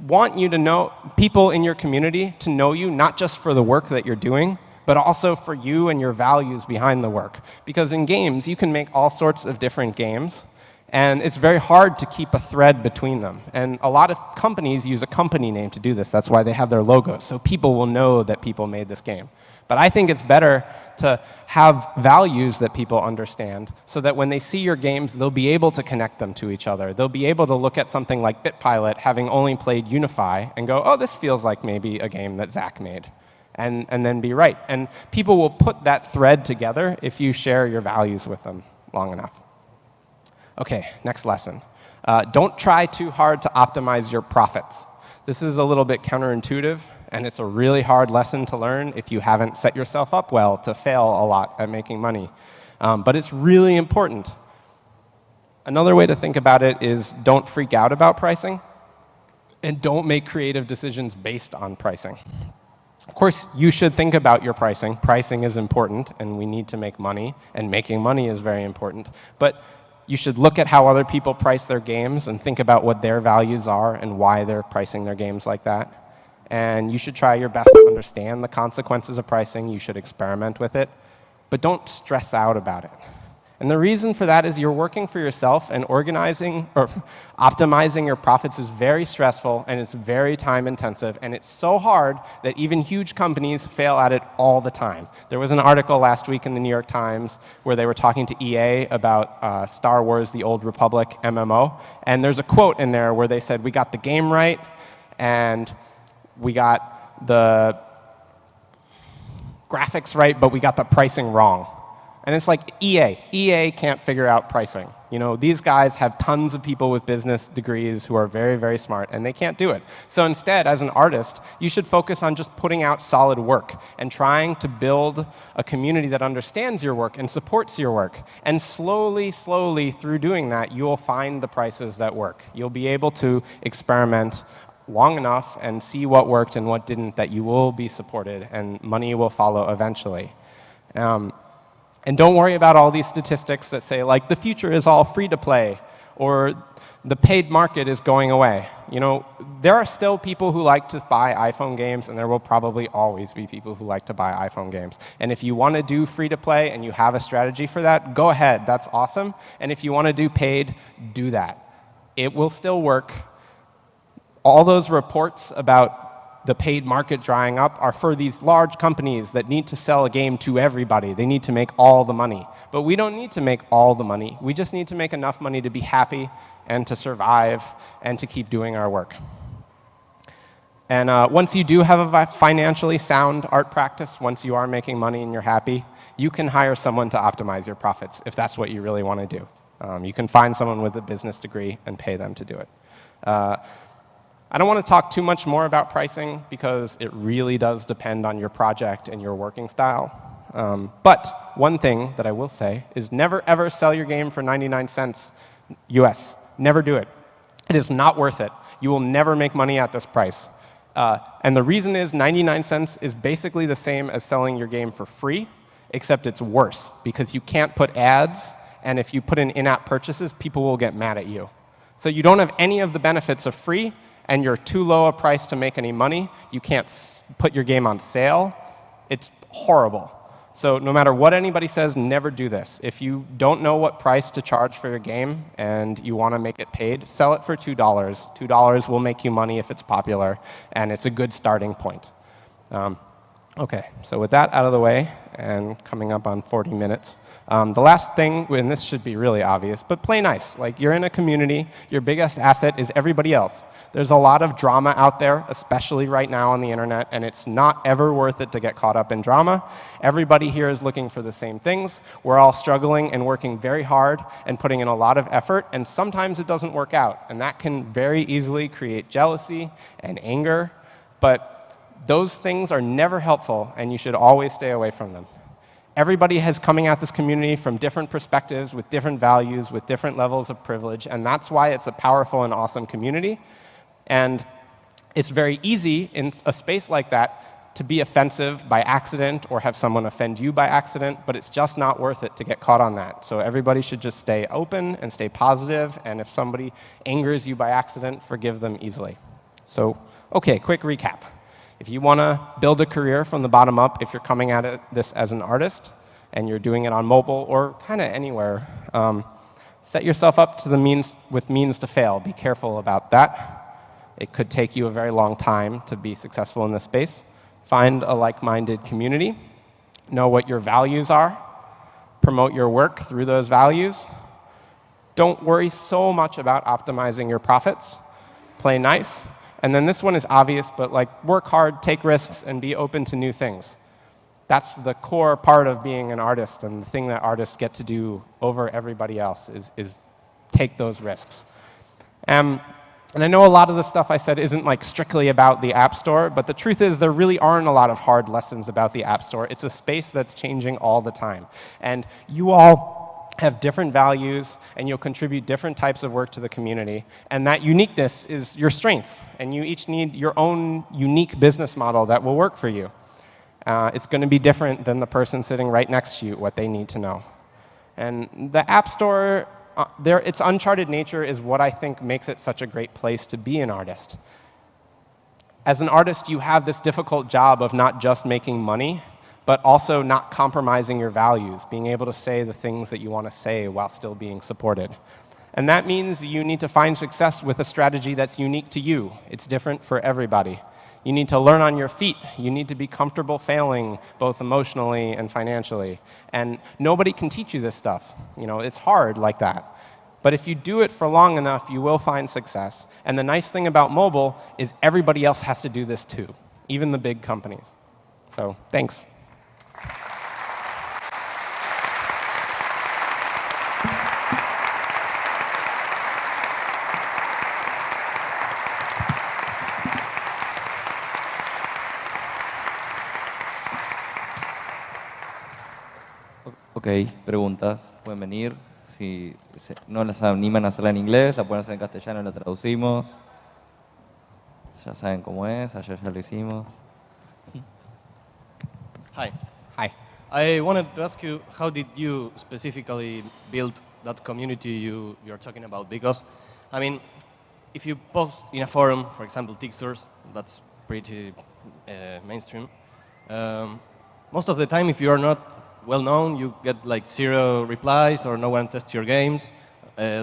want you to know people in your community to know you, not just for the work that you're doing, but also for you and your values behind the work. Because in games, you can make all sorts of different games, and it's very hard to keep a thread between them. And a lot of companies use a company name to do this. That's why they have their logos, so people will know that people made this game. But I think it's better to have values that people understand so that when they see your games, they'll be able to connect them to each other. They'll be able to look at something like BitPilot, having only played Unify, and go, oh, this feels like maybe a game that Zack made. And then be right. And people will put that thread together if you share your values with them long enough. OK, next lesson. Don't try too hard to optimize your profits. This is a little bit counterintuitive, and it's a really hard lesson to learn if you haven't set yourself up well to fail a lot at making money. But it's really important. Another way to think about it is don't freak out about pricing, and don't make creative decisions based on pricing. Of course, you should think about your pricing. Pricing is important, and we need to make money, and making money is very important. But you should look at how other people price their games and think about what their values are and why they're pricing their games like that. And you should try your best to understand the consequences of pricing. You should experiment with it. But don't stress out about it. And the reason for that is you're working for yourself, and organizing or optimizing your profits is very stressful, and it's very time intensive, and it's so hard that even huge companies fail at it all the time. There was an article last week in the New York Times where they were talking to EA about Star Wars: The Old Republic MMO, and there's a quote in there where they said, we got the game right, and we got the graphics right, but we got the pricing wrong. And it's like EA can't figure out pricing. You know, these guys have tons of people with business degrees who are very, very smart, and they can't do it. So instead, as an artist, you should focus on just putting out solid work and trying to build a community that understands your work and supports your work. And slowly, slowly, through doing that, you will find the prices that work. You'll be able to experiment long enough and see what worked and what didn't, that you will be supported, and money will follow eventually. And don't worry about all these statistics that say, like, the future is all free to play, or the paid market is going away. You know, there are still people who like to buy iPhone games, and there will probably always be people who like to buy iPhone games. And if you want to do free to play and you have a strategy for that, go ahead. That's awesome. And if you want to do paid, do that. It will still work. All those reports about the paid market drying up are for these large companies that need to sell a game to everybody. They need to make all the money. But we don't need to make all the money. We just need to make enough money to be happy and to survive and to keep doing our work. And once you do have a financially sound art practice, once you are making money and you're happy, you can hire someone to optimize your profits if that's what you really want to do. You can find someone with a business degree and pay them to do it. I don't want to talk too much more about pricing because it really does depend on your project and your working style. But one thing that I will say is never, ever sell your game for 99 cents US. Never do it. It is not worth it. You will never make money at this price. And the reason is 99 cents is basically the same as selling your game for free, except it's worse because you can't put ads, and if you put in in-app purchases, people will get mad at you. So you don't have any of the benefits of free, and you're too low a price to make any money. You can't put your game on sale. It's horrible. So no matter what anybody says, never do this. If you don't know what price to charge for your game and you want to make it paid, sell it for $2. $2 will make you money if it's popular, and it's a good starting point. OK, so with that out of the way, and coming up on 40 minutes, the last thing, and this should be really obvious, but play nice. Like, you're in a community. Your biggest asset is everybody else. There's a lot of drama out there, especially right now on the internet, and it's not ever worth it to get caught up in drama. Everybody here is looking for the same things. We're all struggling and working very hard and putting in a lot of effort, and sometimes it doesn't work out, and that can very easily create jealousy and anger, but those things are never helpful, and you should always stay away from them. Everybody is coming at this community from different perspectives, with different values, with different levels of privilege, and that's why it's a powerful and awesome community. And it's very easy in a space like that to be offensive by accident or have someone offend you by accident, but it's just not worth it to get caught on that. So everybody should just stay open and stay positive, and if somebody angers you by accident, forgive them easily. So, OK, quick recap. If you want to build a career from the bottom up, if you're coming at this as an artist and you're doing it on mobile or kind of anywhere, set yourself up to with means to fail. Be careful about that. It could take you a very long time to be successful in this space. Find a like-minded community. Know what your values are. Promote your work through those values. Don't worry so much about optimizing your profits. Play nice. And then this one is obvious, but like, work hard, take risks, and be open to new things. That's the core part of being an artist, and the thing that artists get to do over everybody else is take those risks. And I know a lot of the stuff I said isn't like strictly about the App Store, but the truth is there really aren't a lot of hard lessons about the App Store. It's a space that's changing all the time. And you all have different values, and you'll contribute different types of work to the community. And that uniqueness is your strength. And you each need your own unique business model that will work for you. It's going to be different than the person sitting right next to you, what they need to know. And the App Store, its uncharted nature is what I think makes it such a great place to be an artist. As an artist, you have this difficult job of not just making money, but also not compromising your values, being able to say the things that you want to say while still being supported. And that means you need to find success with a strategy that's unique to you. It's different for everybody. You need to learn on your feet. You need to be comfortable failing, both emotionally and financially. And nobody can teach you this stuff. You know, it's hard like that. But if you do it for long enough, you will find success. And the nice thing about mobile is everybody else has to do this too, even the big companies. So thanks. Ok, preguntas, pueden venir. Si no las animan a hacerla en inglés, la pueden hacer en castellano y la traducimos. Ya saben cómo es, ayer ya lo hicimos. Hi. Hi. I wanted to ask you, how did you specifically build that community you're talking about? Because, I mean, if you post in a forum, for example, Tixters, that's pretty mainstream. Most of the time, if you are not well-known, you get like 0 replies or no one tests your games.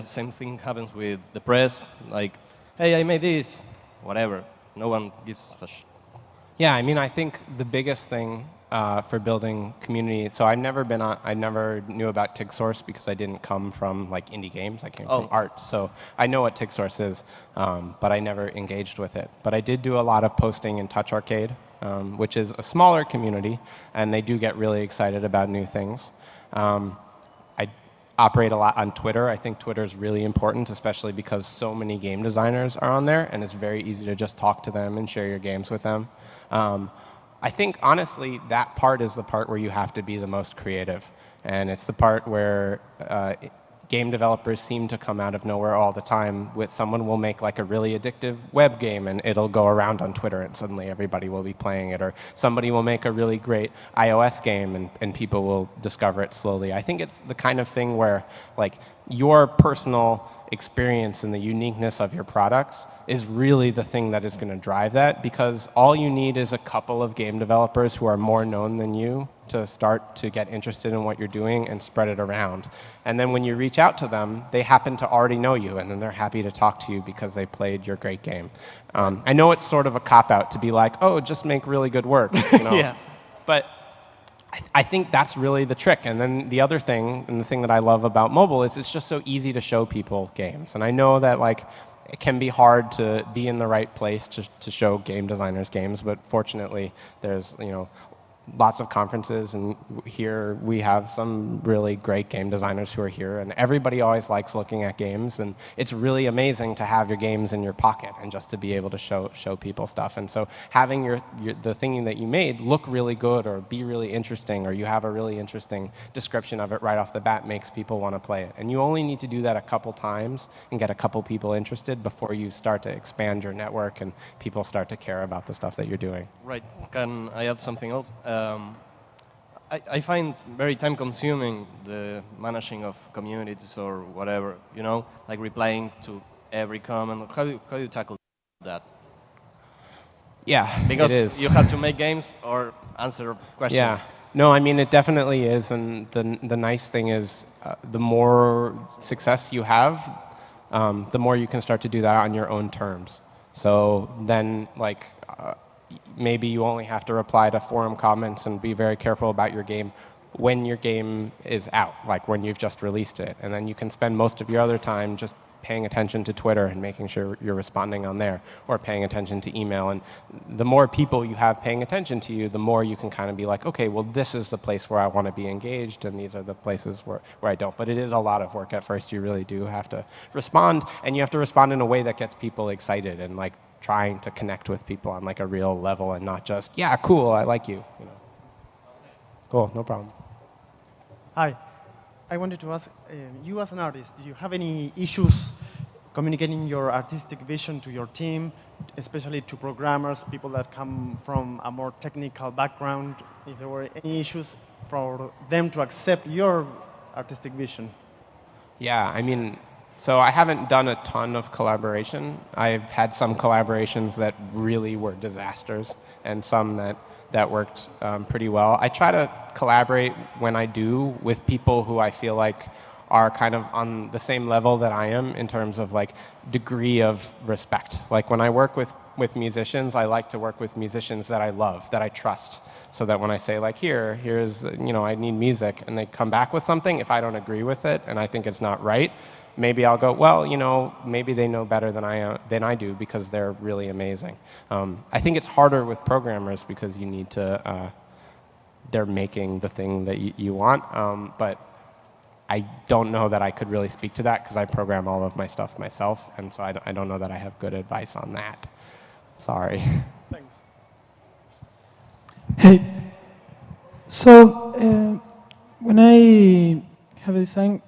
Same thing happens with the press, like, hey, I made this, whatever. No one gives a shit. Yeah, I mean, I think the biggest thing for building community, so I never knew about TigSource because I didn't come from like indie games. I came from art, so I know what TigSource is, but I never engaged with it. But I did do a lot of posting in Touch Arcade, which is a smaller community, and they do get really excited about new things. operate a lot on Twitter. I think Twitter is really important, especially because so many game designers are on there, and it's very easy to just talk to them and share your games with them. I think, honestly, that part is the part where you have to be the most creative. And it's the part where game developers seem to come out of nowhere all the time with someone will make like a really addictive web game and it'll go around on Twitter and suddenly everybody will be playing it. Or somebody will make a really great iOS game and people will discover it slowly. I think it's the kind of thing where like your personal experience and the uniqueness of your products is really the thing that is going to drive that, because all you need is a couple of game developers who are more known than you to start to get interested in what you're doing and spread it around. And then when you reach out to them, they happen to already know you, and then they're happy to talk to you because they played your great game. I know it's sort of a cop-out to be like, oh, just make really good work. You know? Yeah. But I think that's really the trick. And then the other thing, and the thing that I love about mobile, is it's just so easy to show people games. And I know that like it can be hard to be in the right place to show game designers games, but fortunately there's, you know, lots of conferences, and here we have some really great game designers who are here, and everybody always likes looking at games, and it's really amazing to have your games in your pocket and just to be able to show people stuff. And so having the thing that you made look really good or be really interesting, or you have a really interesting description of it right off the bat, makes people want to play it. And you only need to do that a couple times and get a couple people interested before you start to expand your network and people start to care about the stuff that you're doing. Right. Can I add something else? I find very time-consuming the managing of communities or whatever, you know, like replying to every comment. How do you tackle that? Yeah, because it is. You have to make games or answer questions. Yeah. No, I mean, it definitely is. And the nice thing is the more success you have, the more you can start to do that on your own terms. So then, like, maybe you only have to reply to forum comments and be very careful about your game when your game is out, like when you've just released it. And then you can spend most of your other time just paying attention to Twitter and making sure you're responding on there, or paying attention to email. And the more people you have paying attention to you, the more you can kind of be like, okay, well, this is the place where I want to be engaged, and these are the places where I don't. But it is a lot of work at first. You really do have to respond, and you have to respond in a way that gets people excited and like trying to connect with people on like a real level, and not just, yeah, cool, I like you. You know. Cool, no problem. Hi. I wanted to ask, you as an artist, do you have any issues communicating your artistic vision to your team, especially to programmers, people that come from a more technical background? If there were any issues for them to accept your artistic vision? Yeah, I mean, so I haven't done a ton of collaboration. I've had some collaborations that really were disasters, and some that worked pretty well. I try to collaborate when I do with people who I feel like are kind of on the same level that I am in terms of like degree of respect. Like when I work with musicians, I like to work with musicians that I love, that I trust, so that when I say like, here's, you know, I need music, and they come back with something, if I don't agree with it and I think it's not right, maybe I'll go, well, you know, maybe they know better than I do because they're really amazing. I think it's harder with programmers because you need to, they're making the thing that you want. But I don't know that I could really speak to that because I program all of my stuff myself. And so I don't know that I have good advice on that. Sorry. Thanks. Hey. So when I have a design,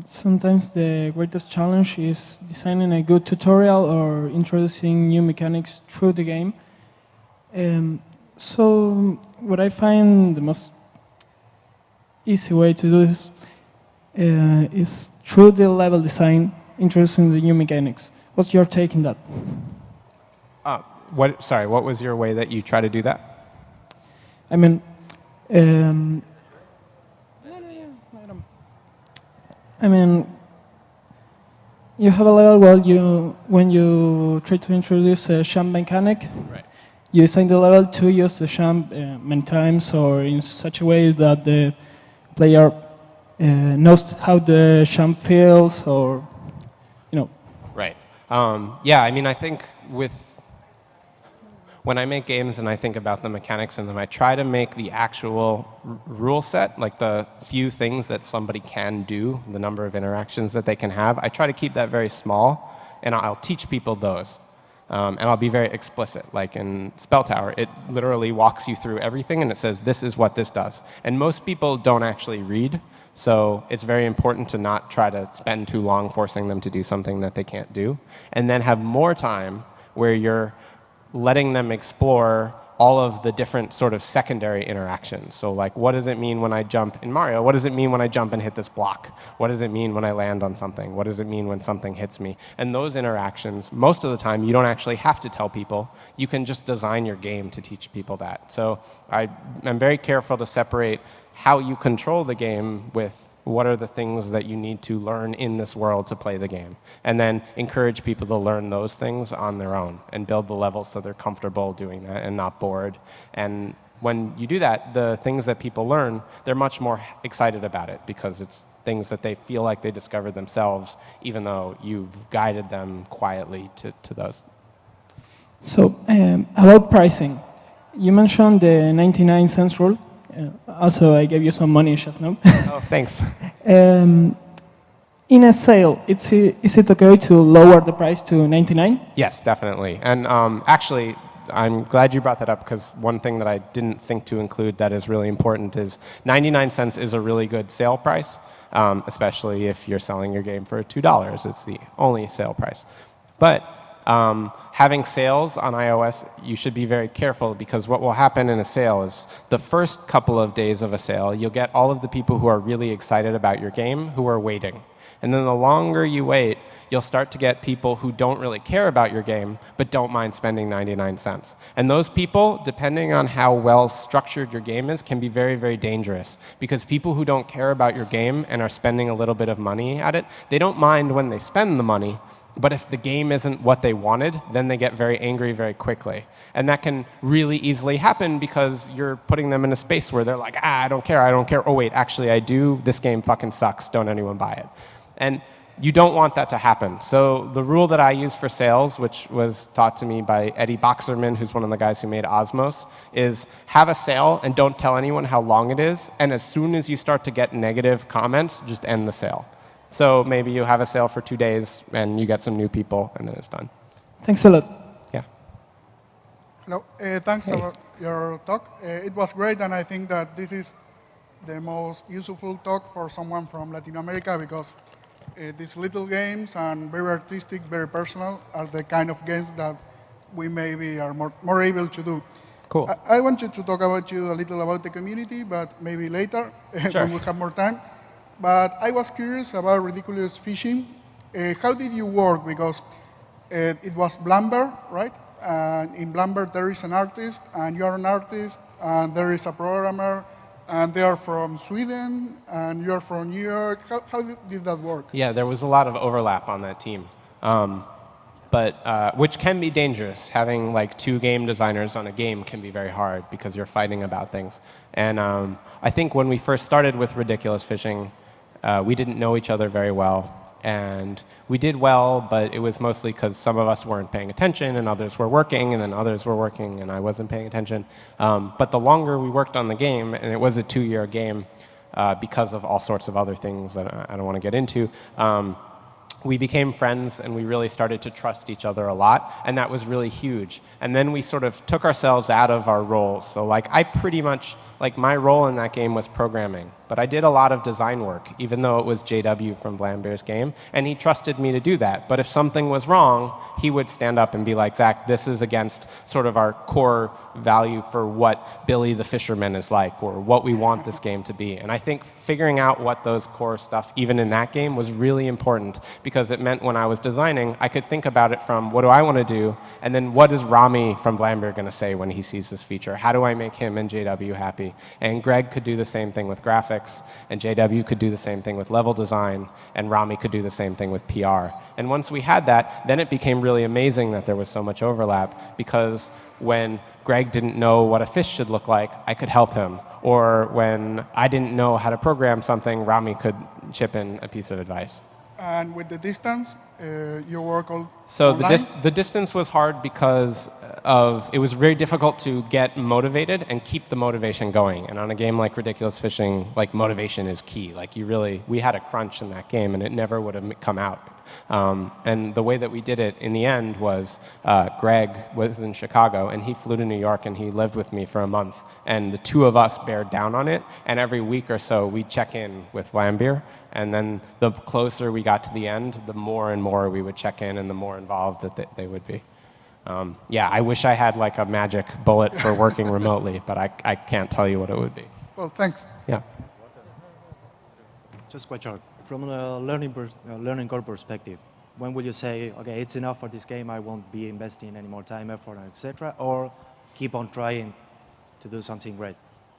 sometimes the greatest challenge is designing a good tutorial or introducing new mechanics through the game. So what I find the most easy way to do this is through the level design, introducing the new mechanics. What's your take on that? Sorry, what was your way that you try to do that? I mean, you have a level where when you try to introduce a jump mechanic, right. You design the level to use the jump many times or in such a way that the player knows how the jump feels, or, you know. Right. Yeah, I mean, I think with when I make games and I think about the mechanics in them, I try to make the actual rule set, like the few things that somebody can do, the number of interactions that they can have, I try to keep that very small, and I'll teach people those. And I'll be very explicit. Like in Spell Tower, it literally walks you through everything, and it says, this is what this does. And most people don't actually read, so it's very important to not try to spend too long forcing them to do something that they can't do. And then have more time where you're letting them explore all of the different sort of secondary interactions. So like, what does it mean when I jump in Mario? What does it mean when I jump and hit this block? What does it mean when I land on something? What does it mean when something hits me? And those interactions, most of the time, you don't actually have to tell people. You can just design your game to teach people that. So I'm very careful to separate how you control the game with what are the things that you need to learn in this world to play the game, and then encourage people to learn those things on their own and build the levels so they're comfortable doing that and not bored. And when you do that, the things that people learn, they're much more excited about it because it's things that they feel like they discovered themselves, even though you've guided them quietly to those. So about pricing, you mentioned the 99 cents rule. Also, I gave you some money just now. Oh, thanks. In a sale, is it okay to lower the price to 99? Yes, definitely. And actually, I'm glad you brought that up, because one thing that I didn't think to include that is really important is 99 cents is a really good sale price, especially if you're selling your game for $2. It's the only sale price. But having sales on iOS, you should be very careful, because what will happen in a sale is the first couple of days of a sale, you'll get all of the people who are really excited about your game who are waiting. And then the longer you wait, you'll start to get people who don't really care about your game but don't mind spending 99 cents. And those people, depending on how well structured your game is, can be very, very dangerous, because people who don't care about your game and are spending a little bit of money at it, they don't mind when they spend the money. But if the game isn't what they wanted, then they get very angry very quickly. And that can really easily happen because you're putting them in a space where they're like, I don't care, I don't care. Oh, wait, actually, I do. This game fucking sucks. Don't anyone buy it. And you don't want that to happen. So the rule that I use for sales, which was taught to me by Eddie Boxerman, who's one of the guys who made Osmos, is have a sale and don't tell anyone how long it is. And as soon as you start to get negative comments, just end the sale. So maybe you have a sale for 2 days, and you get some new people, and then it's done. Thanks a lot. Yeah. Hello. Thanks for your talk. It was great, and I think that this is the most useful talk for someone from Latin America, because these little games and very artistic, very personal, are the kind of games that we maybe are more able to do. Cool. I wanted to talk about you a little about the community, but maybe later, Sure. when we have more time. But I was curious about Ridiculous Fishing. How did you work? Because it was Blumber, right? And in Blumber, there is an artist, and you are an artist, and there is a programmer, and they are from Sweden, and you are from New York. How did that work? Yeah, there was a lot of overlap on that team, which can be dangerous. Having like 2 game designers on a game can be very hard because you're fighting about things. And I think when we first started with Ridiculous Fishing, we didn't know each other very well. And we did well, but it was mostly because some of us weren't paying attention and others were working, and then others were working and I wasn't paying attention. But the longer we worked on the game, and it was a 2-year game because of all sorts of other things that I don't want to get into, we became friends, and we really started to trust each other a lot, and that was really huge. And then we sort of took ourselves out of our roles. So like I pretty much, like my role in that game was programming, but I did a lot of design work, even though it was JW from Blambear's game, and he trusted me to do that. But if something was wrong, he would stand up and be like, Zach, this is against sort of our core value for what Billy the Fisherman is like, or what we want this game to be. And I think figuring out what those core stuff, even in that game, was really important, because it meant when I was designing, I could think about it from what do I want to do, and then what is Rami from Blambear going to say when he sees this feature? How do I make him and JW happy? And Greg could do the same thing with graphics, and JW could do the same thing with level design, and Rami could do the same thing with PR. And once we had that, then it became really amazing that there was so much overlap, because when Greg didn't know what a fish should look like, I could help him. Or when I didn't know how to program something, Rami could chip in a piece of advice. And with the distance, you work all So online? the distance was hard because it was very difficult to get motivated and keep the motivation going. And on a game like Ridiculous Fishing, like motivation is key. Like we had a crunch in that game, and it never would have come out. And the way that we did it in the end was Greg was in Chicago, and he flew to New York, and he lived with me for a month. And the two of us bared down on it, and every week or so we'd check in with Lambier. And then the closer we got to the end, the more and more we would check in and the more involved that they would be. Yeah, I wish I had like a magic bullet for working remotely, but I can't tell you what it would be. Well, thanks. Yeah. Just quite short. From a learning curve perspective, when will you say, okay, it's enough for this game, I won't be investing any more time, effort, etc., or keep on trying to do something great?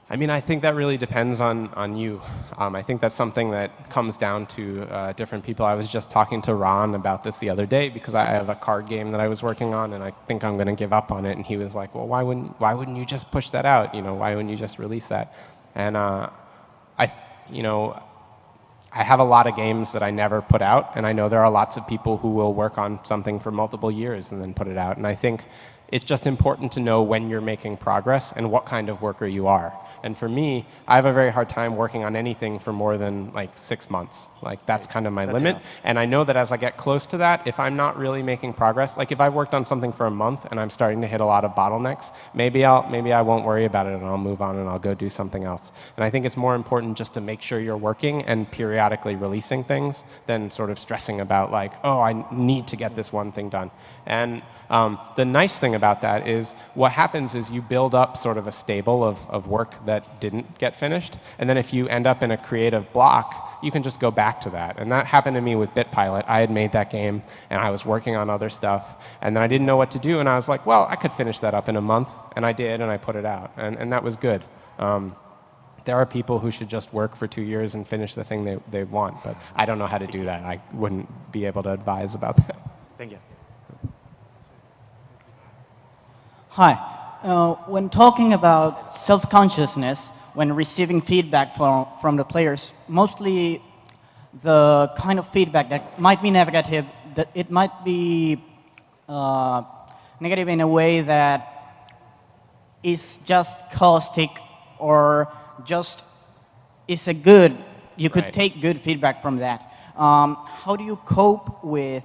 I mean, I think that really depends on you. I think that's something that comes down to different people. I was just talking to Ron about this the other day because I have a card game that I was working on, and I think I'm going to give up on it. And he was like, well, why wouldn't you just push that out? You know, why wouldn't you just release that? And I have a lot of games that I never put out, and I know there are lots of people who will work on something for multiple years and then put it out. And I think it's just important to know when you're making progress and what kind of worker you are. And for me, I have a very hard time working on anything for more than like 6 months. Like that's kind of my limit. Enough. And I know that as I get close to that, if I'm not really making progress, like if I've worked on something for a month and I'm starting to hit a lot of bottlenecks, maybe I won't worry about it and I'll move on and I'll go do something else. And I think it's more important just to make sure you're working and periodically releasing things than sort of stressing about like, oh, I need to get this one thing done. And the nice thing about that is what happens is you build up sort of a stable of work that didn't get finished. And then if you end up in a creative block, you can just go back to that. And that happened to me with BitPilot. I had made that game, and I was working on other stuff. And then I didn't know what to do, and I was like, well, I could finish that up in a month. And I did, and I put it out. And that was good. There are people who should just work for 2 years and finish the thing they want. But I don't know how to do that. I wouldn't be able to advise about that. Thank you. Hi. When talking about self-consciousness, when receiving feedback from the players, mostly the kind of feedback that might be negative, that it might be negative in a way that is just caustic or just is a good, you could Right. take good feedback from that. How do you cope with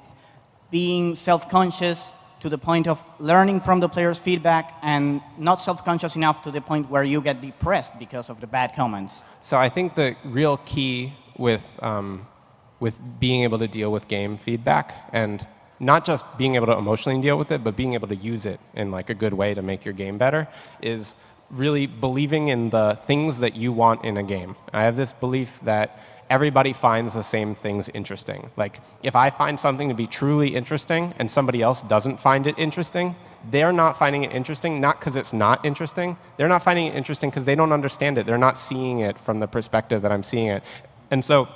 being self-conscious to the point of learning from the players' feedback and not self-conscious enough to the point where you get depressed because of the bad comments? So I think the real key with being able to deal with game feedback, and not just being able to emotionally deal with it, but being able to use it in like a good way to make your game better, is really believing in the things that you want in a game. I have this belief that everybody finds the same things interesting. Like, if I find something to be truly interesting and somebody else doesn't find it interesting, they're not finding it interesting, not because it's not interesting. They're not finding it interesting because they don't understand it. They're not seeing it from the perspective that I'm seeing it. And so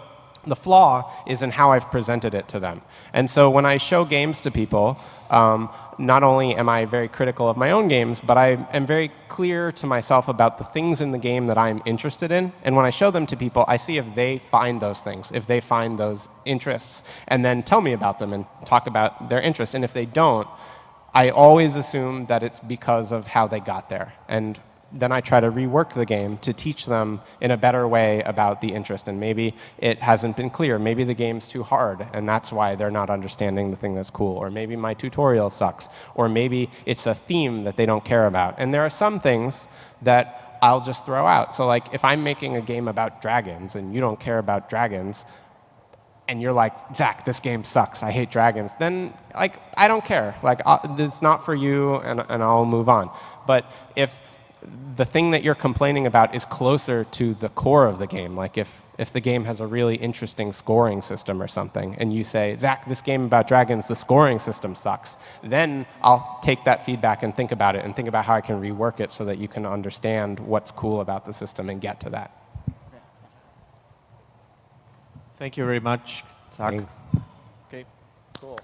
the flaw is in how I've presented it to them. And so when I show games to people, not only am I very critical of my own games, but I am very clear to myself about the things in the game that I'm interested in. And when I show them to people, I see if they find those things, if they find those interests, and then tell me about them and talk about their interest. And if they don't, I always assume that it's because of how they got there. And then I try to rework the game to teach them in a better way about the interest. And maybe it hasn't been clear. Maybe the game's too hard, and that's why they're not understanding the thing that's cool. Or maybe my tutorial sucks. Or maybe it's a theme that they don't care about. And there are some things that I'll just throw out. So like, if I'm making a game about dragons, and you don't care about dragons, and you're like, Zach, this game sucks, I hate dragons, then like, I don't care. Like, it's not for you, and I'll move on. But if the thing that you're complaining about is closer to the core of the game, like if the game has a really interesting scoring system or something, and you say, Zach, this game about dragons, the scoring system sucks, then I'll take that feedback and think about it, and think about how I can rework it so that you can understand what's cool about the system and get to that. Thank you very much, Zach. Thanks. Okay, cool.